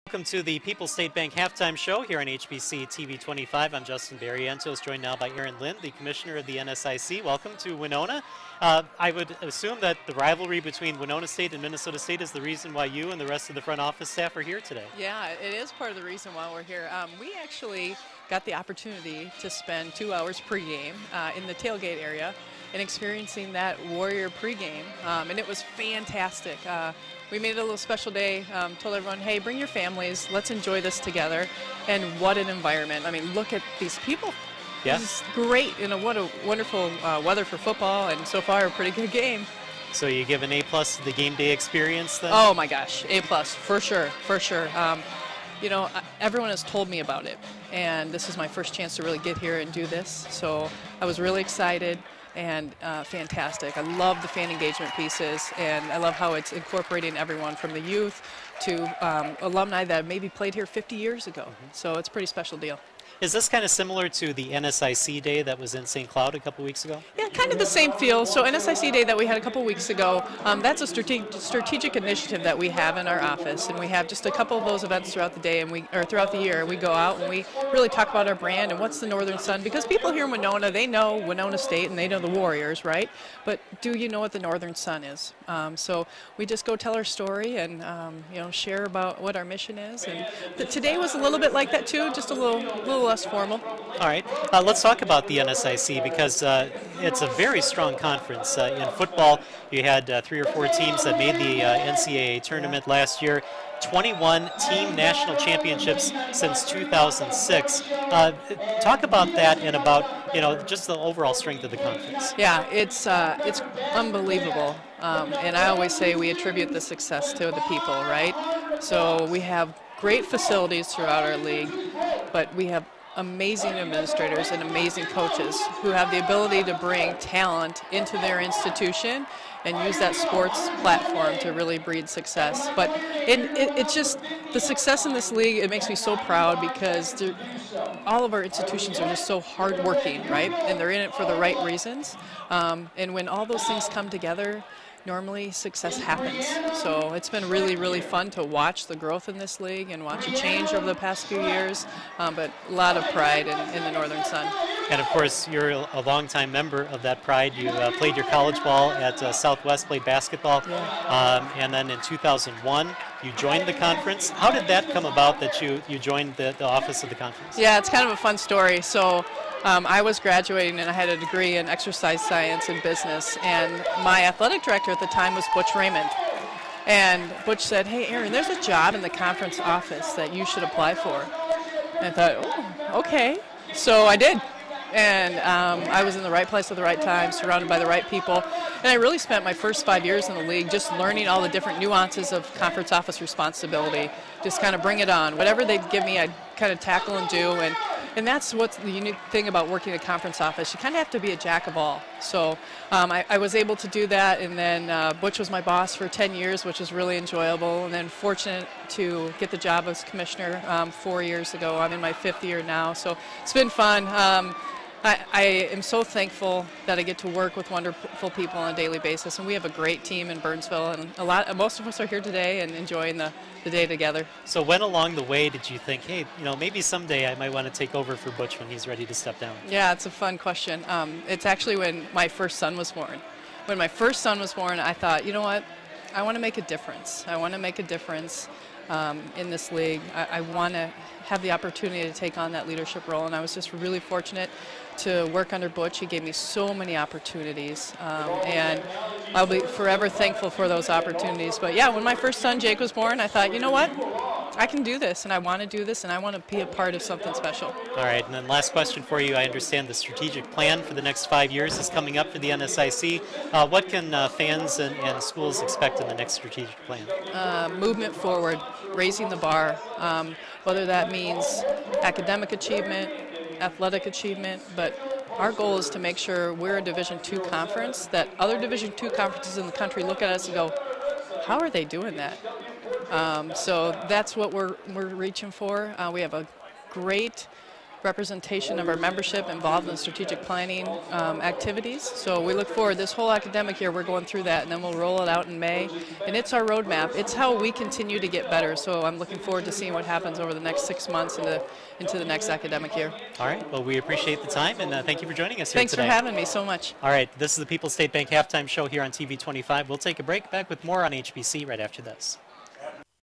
Welcome to the People's State Bank Halftime Show here on HBC TV 25. I'm Justin Barrientos, joined now by Erin, the Commissioner of the NSIC. Welcome to Winona. I would assume that the rivalry between Winona State and Minnesota State is the reason why you and the rest of the front office staff are here today. Yeah, it is part of the reason why we're here. We actually got the opportunity to spend 2 hours pregame in the tailgate area and experiencing that Warrior pregame, and it was fantastic. We made it a little special day, told everyone, hey, bring your families, let's enjoy this together, and what an environment. I mean, look at these people. Yeah. This is great, and what a wonderful weather for football, and so far a pretty good game. So you give an A+ to the game day experience then? Oh my gosh, A+, for sure, for sure. You know, everyone has told me about it, and this is my first chance to really get here and do this, so I was really excited. And fantastic. I love the fan engagement pieces, and I love how it's incorporating everyone from the youth to alumni that maybe played here 50 years ago. So it's a pretty special deal. Is this kind of similar to the NSIC Day that was in St. Cloud a couple weeks ago? Yeah, kind of the same feel. So NSIC Day that we had a couple weeks ago, that's a strategic initiative that we have in our office, and we have just a couple of those events throughout the day, and throughout the year. We go out and we really talk about our brand and what's the Northern Sun, because people here in Winona, they know Winona State and they know the Warriors, right? But do you know what the Northern Sun is? So we just go tell our story and you know, share about what our mission is. And today was a little bit like that too, just a little less formal. All right, let's talk about the NSIC, because it's a very strong conference. In football, you had 3 or 4 teams that made the NCAA tournament last year. 21 team national championships since 2006. Talk about that and about, you know, just the overall strength of the conference. Yeah, it's unbelievable, and I always say we attribute the success to the people, right? So we have great facilities throughout our league, but we have amazing administrators and amazing coaches who have the ability to bring talent into their institution and use that sports platform to really breed success. But it's just the success in this league, it makes me so proud, because all of our institutions are just so hardworking, right? And they're in it for the right reasons. And when all those things come together, normally success happens. So it's been really, really fun to watch the growth in this league and watch a change over the past few years, but a lot of pride in the Northern Sun. And of course, you're a longtime member of that pride. You played your college ball at Southwest, played basketball, and then in 2001, you joined the conference. How did that come about that you joined the office of the conference? Yeah, it's kind of a fun story. So I was graduating and I had a degree in exercise science and business, and my athletic director at the time was Butch Raymond. And Butch said, hey, Erin, there's a job in the conference office that you should apply for. And I thought, oh, okay. So I did. And I was in the right place at the right time, surrounded by the right people. And I really spent my first 5 years in the league just learning all the different nuances of conference office responsibility, just kind of bring it on. Whatever they'd give me, I'd kind of tackle and do. And that's what's the unique thing about working in a conference office. You kind of have to be a jack of all. So I was able to do that, and then Butch was my boss for 10 years, which was really enjoyable, and then fortunate to get the job as commissioner 4 years ago. I'm in my 5th year now, so it's been fun. I am so thankful that I get to work with wonderful people on a daily basis, and we have a great team in Burnsville, and most of us are here today and enjoying the day together. So when along the way did you think, hey, you know, maybe someday I might want to take over for Butch when he's ready to step down? Yeah, it's a fun question. It's actually when my first son was born. When my first son was born, I thought, you know what, I want to make a difference. I want to make a difference in this league. I want to have the opportunity to take on that leadership role, and I was just really fortunate to work under Butch. He gave me so many opportunities, and I'll be forever thankful for those opportunities. But yeah, when my first son, Jake, was born, I thought, you know what, I can do this, and I want to do this, and I want to be a part of something special. All right, and then last question for you. I understand the strategic plan for the next 5 years is coming up for the NSIC. What can fans and schools expect in the next strategic plan? Movement forward, raising the bar, whether that means academic achievement, athletic achievement, but our goal is to make sure we're a Division II conference, that other Division II conferences in the country look at us and go, how are they doing that? So that's what we're reaching for. We have a great representation of our membership involved in strategic planning activities. So we look forward, this whole academic year, we're going through that, and then we'll roll it out in May. And it's our roadmap. It's how we continue to get better. So I'm looking forward to seeing what happens over the next 6 months into the next academic year. All right. Well, we appreciate the time, and thank you for joining us here Thanks today. for having me so much. All right. This is the People's State Bank Halftime Show here on TV 25. We'll take a break. Back with more on HBC right after this.